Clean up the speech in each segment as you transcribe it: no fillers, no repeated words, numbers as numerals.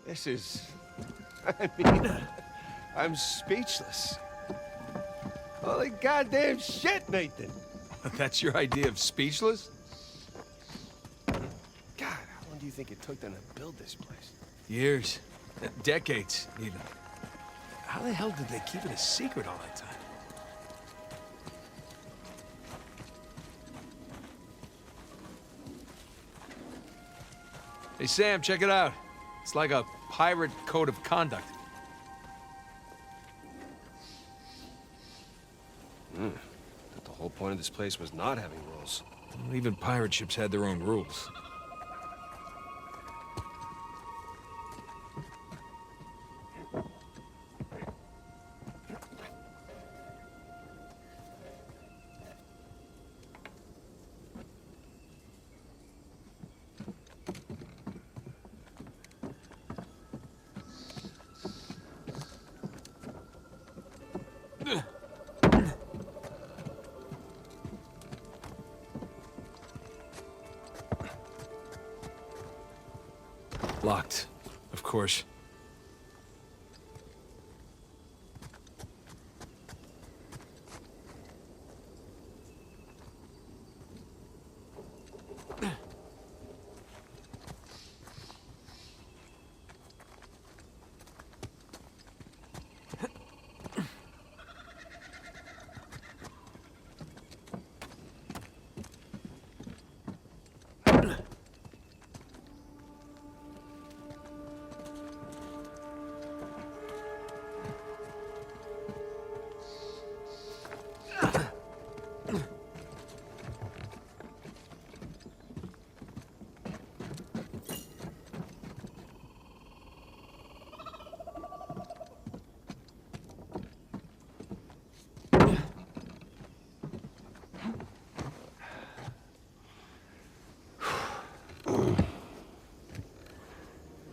This is... I mean, I'm speechless. Holy goddamn shit, Nathan! That's your idea of speechless? God, how long do you think it took them to build this place? Years. Decades, even. How the hell did they keep it a secret all that time? Hey, Sam, check it out. It's like a pirate code of conduct. But the whole point of this place was not having rules. Well, even pirate ships had their own rules. Locked, of course.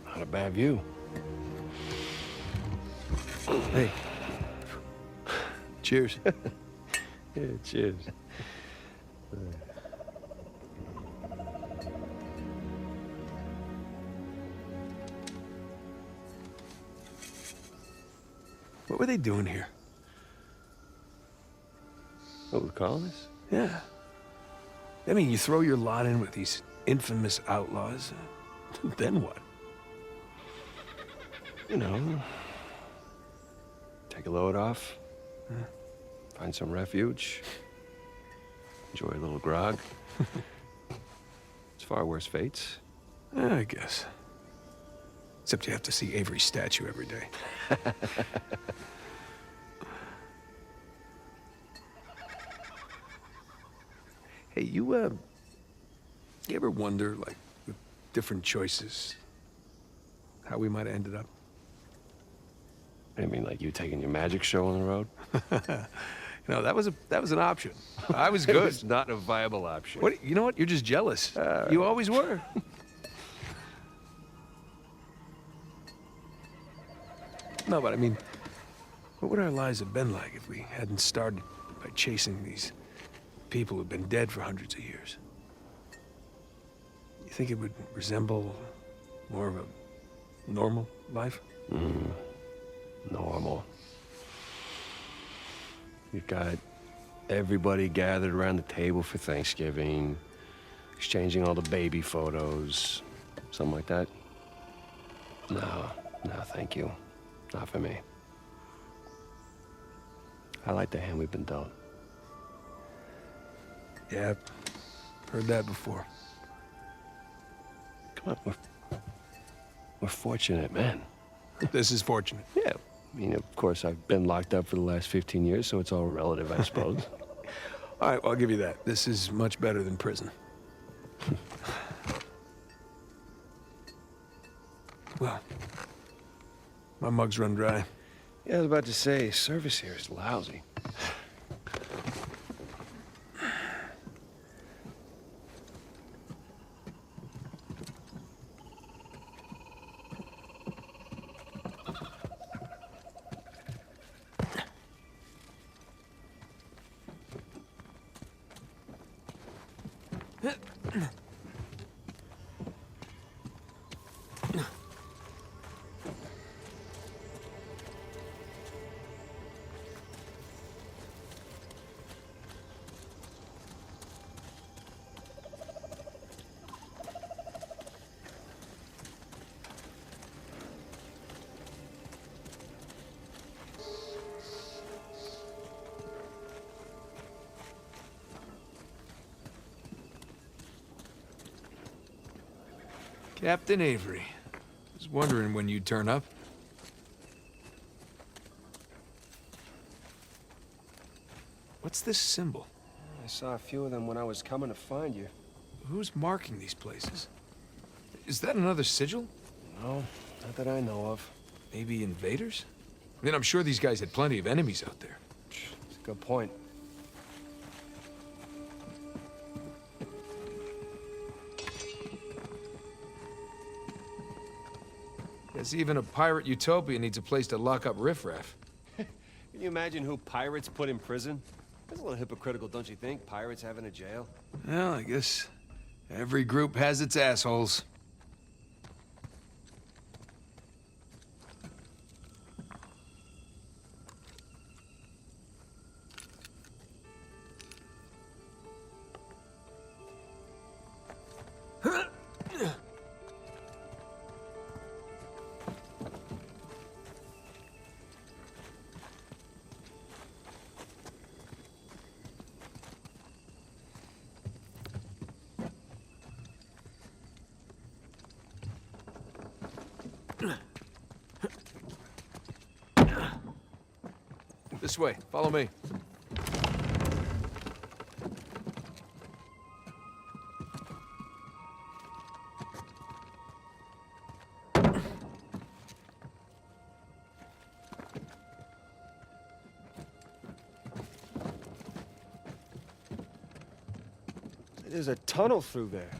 Not a bad view. Hey. Cheers. Yeah, cheers. What were they doing here? What, with colonists? Yeah. I mean, you throw your lot in with these infamous outlaws, then what? You know, take a load off, find some refuge, enjoy a little grog. It's far worse fates. Yeah, I guess. Except you have to see Avery's statue every day. Hey, you ever wonder, like, with different choices, how we might have ended up? I mean, like you taking your magic show on the road? You know, that was an option. I was It good. was not a viable option. What? You know what? You're just jealous. You always were. No, but I mean, what would our lives have been like if we hadn't started by chasing these people who've been dead for hundreds of years? You think it would resemble more of a normal life? Normal. You've got everybody gathered around the table for Thanksgiving, exchanging all the baby photos, something like that. No, thank you. Not for me. I like the hand we've been dealt. Yeah, I've heard that before. Come on, we're fortunate, man. This is fortunate. Yeah. I mean, of course, I've been locked up for the last 15 years, so it's all relative, I suppose. All right, well, I'll give you that. This is much better than prison. Well, my mug's run dry. Yeah, I was about to say, service here is lousy. Captain Avery. Was wondering when you'd turn up. What's this symbol? I saw a few of them when I was coming to find you. Who's marking these places? Is that another sigil? No, not that I know of. Maybe invaders? I mean, I'm sure these guys had plenty of enemies out there. It's a good point. Guess even a pirate utopia needs a place to lock up riffraff. Can you imagine who pirates put in prison? That's a little hypocritical, don't you think? Pirates having a jail? Well, I guess every group has its assholes. This way, follow me. There's a tunnel through there.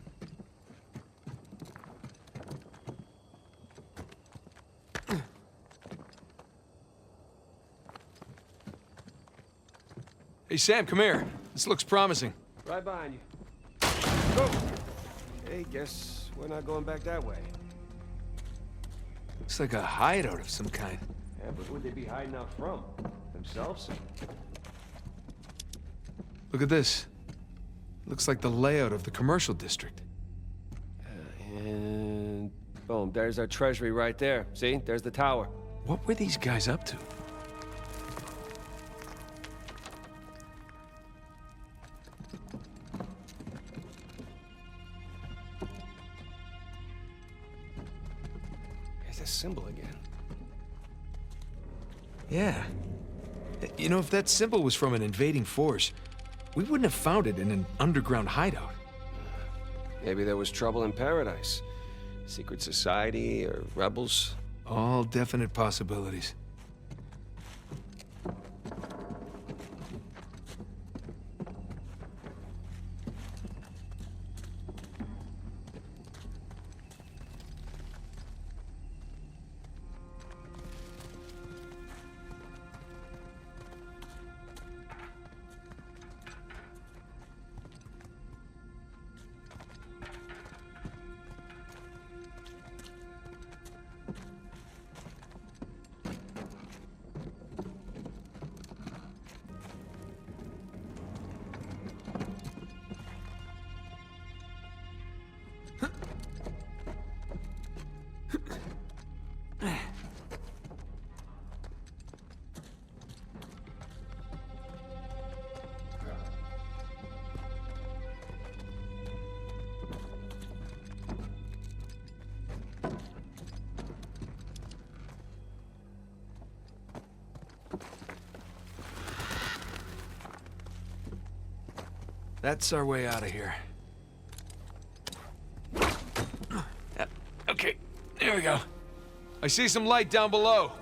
Hey, Sam, come here. This looks promising. Right behind you. Go! Hey, guess we're not going back that way. Looks like a hideout of some kind. Yeah, but who'd they be hiding out from? Themselves? Look at this. Looks like the layout of the commercial district. And boom, there's our treasury right there. See? There's the tower. What were these guys up to? There's a symbol again. Yeah. You know, if that symbol was from an invading force, we wouldn't have found it in an underground hideout. Maybe there was trouble in paradise. Secret society or rebels. All definite possibilities. That's our way out of here. Okay, there we go. I see some light down below.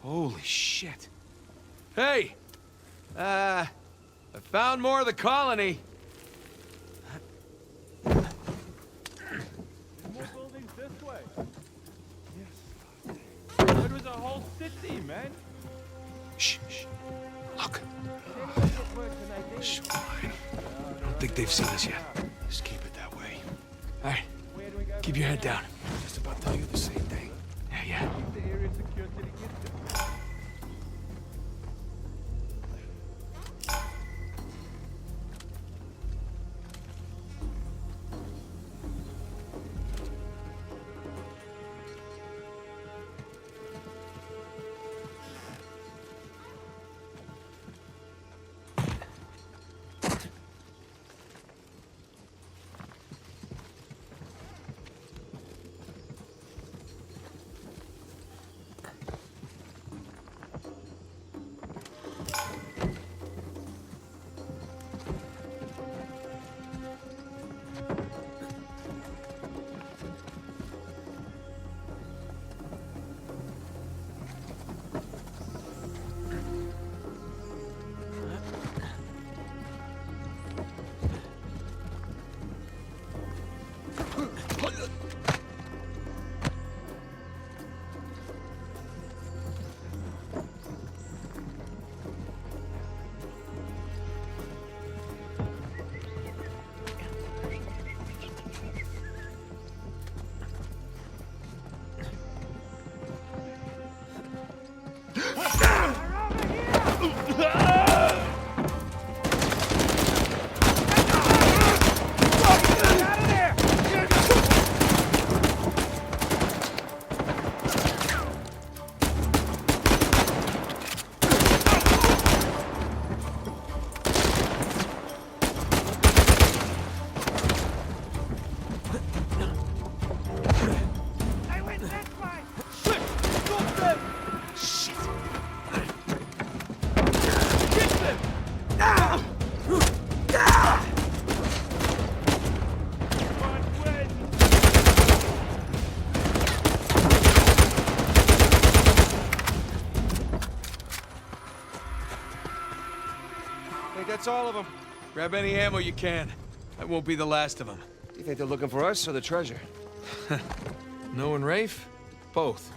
Holy shit. Hey! I found more of the colony. More buildings this way. Yes. It was a whole city, man. Shh, shh. Look. Shh, fine. I don't think they've seen us yet. Just keep it that way. All right. Keep your head down. Just about to tell you the same thing. Yeah. The area secure till it gets there. That's all of them. Grab any ammo you can. That won't be the last of them. You think they're looking for us or the treasure? No and Rafe? Both.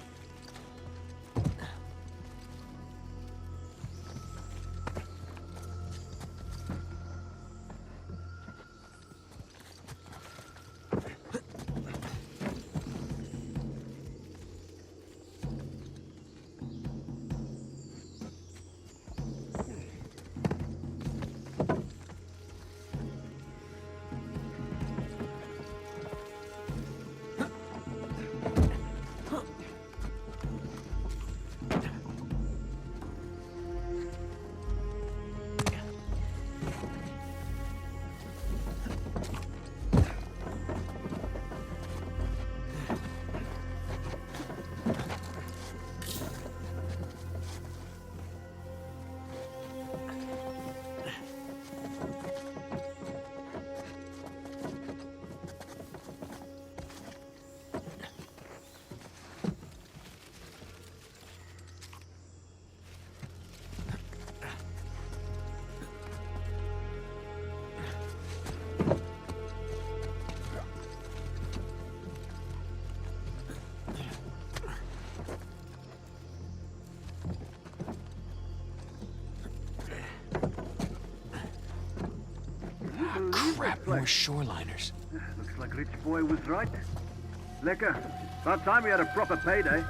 Crap, more shoreliners. Looks like Rich Boy was right. Lekker. About time we had a proper payday.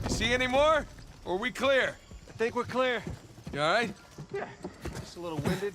See any more? Or are we clear? I think we're clear. You alright? Yeah, just a little winded.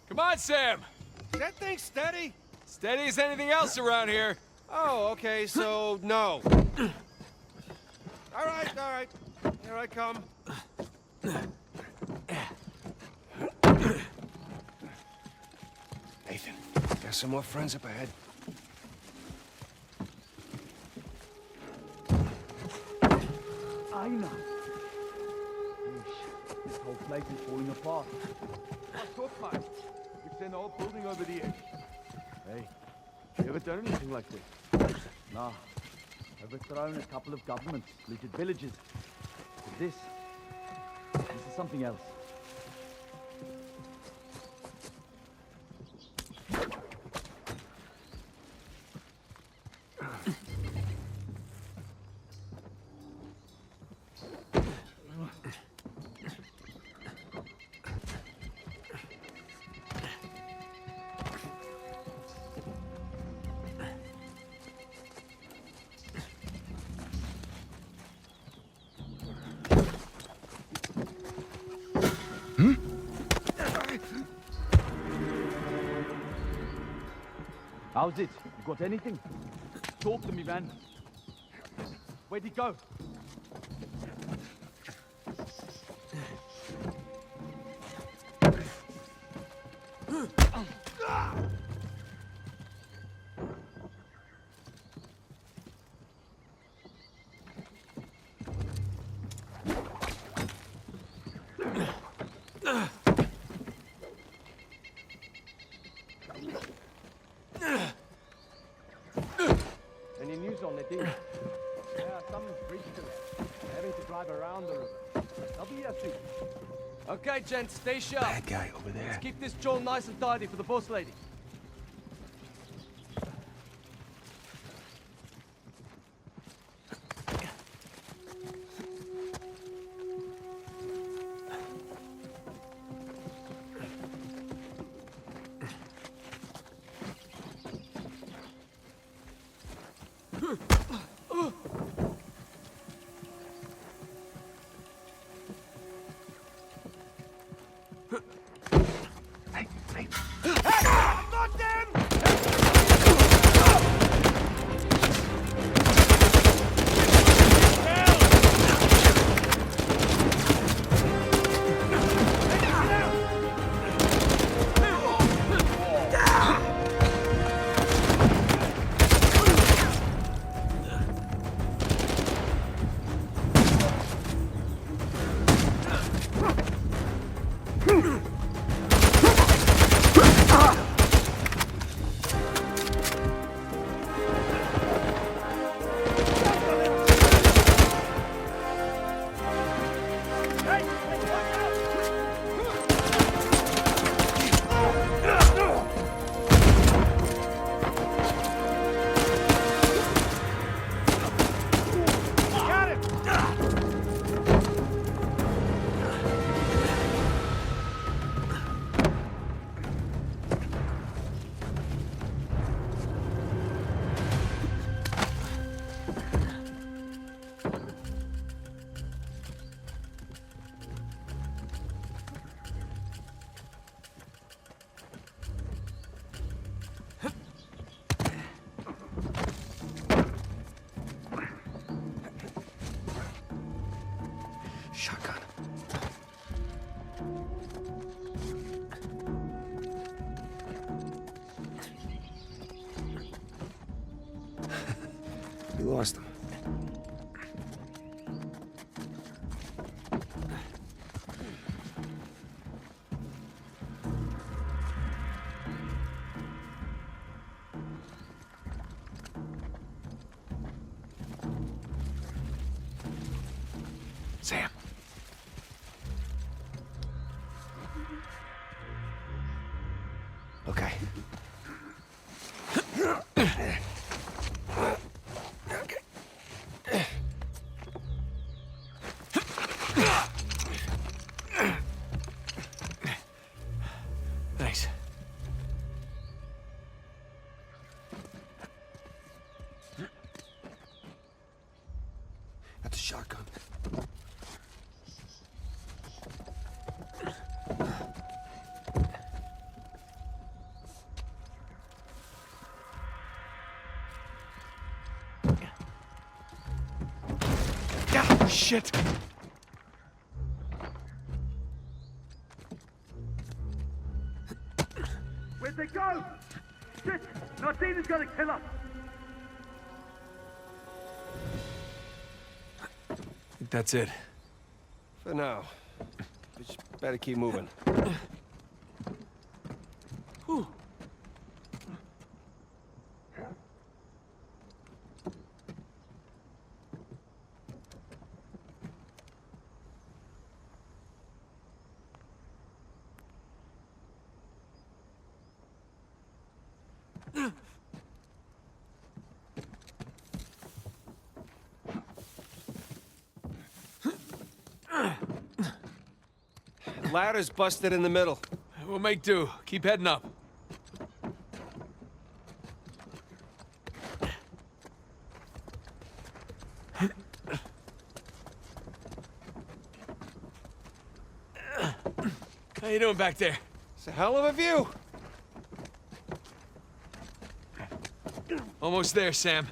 Come on, Sam! Is that thing steady? Steady as anything else around here. Oh, okay, so no. All right. Here I come. Nathan, there's some more friends up ahead. I know. This whole place is falling apart. Talk fast. We've seen the whole building over the edge. Hey, you ever done anything like this? Nah. Overthrown a couple of governments, looted villages. But this is something else. How's it? You got anything? Talk to me, man. Where'd he go? Okay, gents, stay sharp. Bad guy over there. Let's keep this jaw nice and tidy for the boss lady. Shotgun. You lost him. Sam. Okay. Thanks. That's a shotgun. Yeah, shit. Where'd they go? Shit! Martina's gonna kill us! I think that's it. For now. We just better keep moving. Whew. Ladder's busted in the middle. We'll make do. Keep heading up. How you doing back there? It's a hell of a view. Almost there, Sam.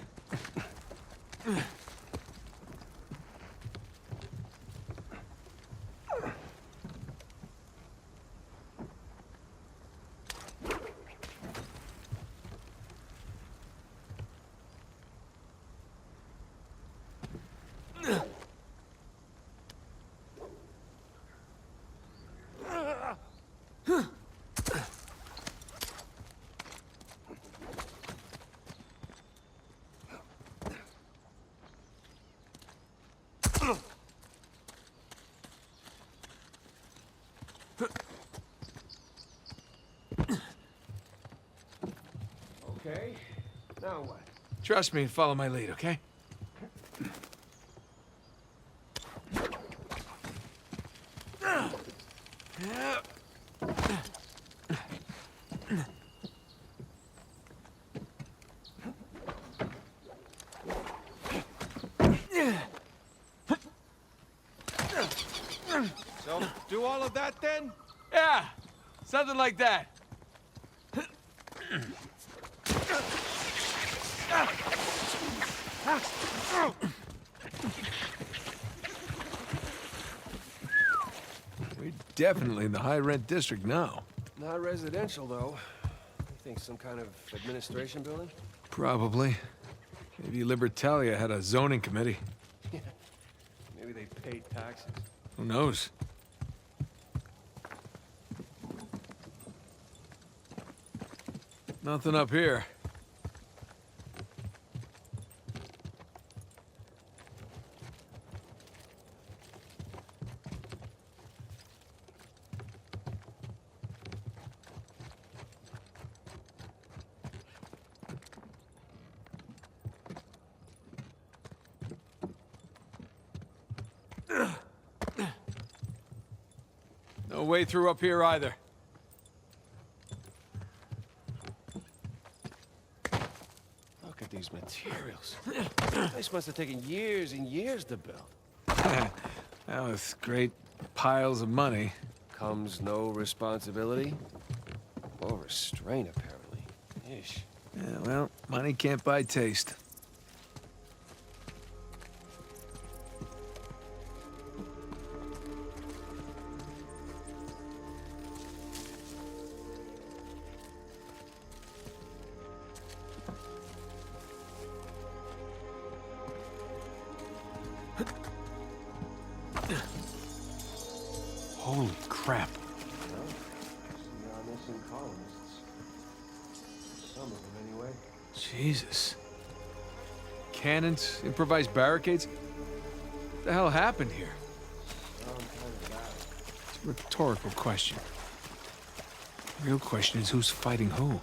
Now what? Trust me and follow my lead, okay? So, do all of that then? Yeah, something like that. We're definitely in the high-rent district now. Not residential, though. You think some kind of administration building? Probably. Maybe Libertalia had a zoning committee. Maybe they paid taxes. Who knows? Nothing up here. No way through up here either. Look at these materials. This must have taken years and years to build. Now with great piles of money. Comes no responsibility or restraint, apparently. Ish. Yeah, well, money can't buy taste. Holy crap. Well, see our missing colonists. Some of them, anyway. Jesus. Cannons, improvised barricades? What the hell happened here? Some kind of battle. It's a rhetorical question. The real question is who's fighting who?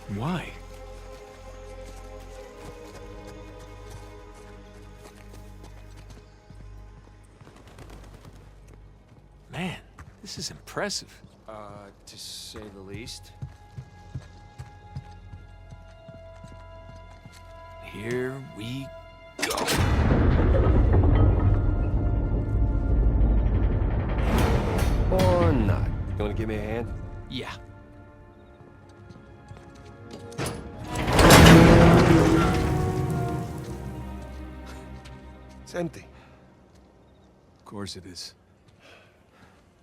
And why? Man, this is impressive. To say the least. Here we go. Or not. You wanna give me a hand? Yeah. It's empty. Of course it is.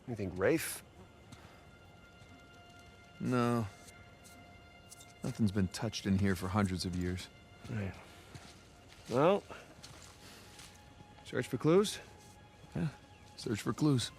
You think Rafe? No. Nothing's been touched in here for hundreds of years. Right. Well, search for clues? Search for clues.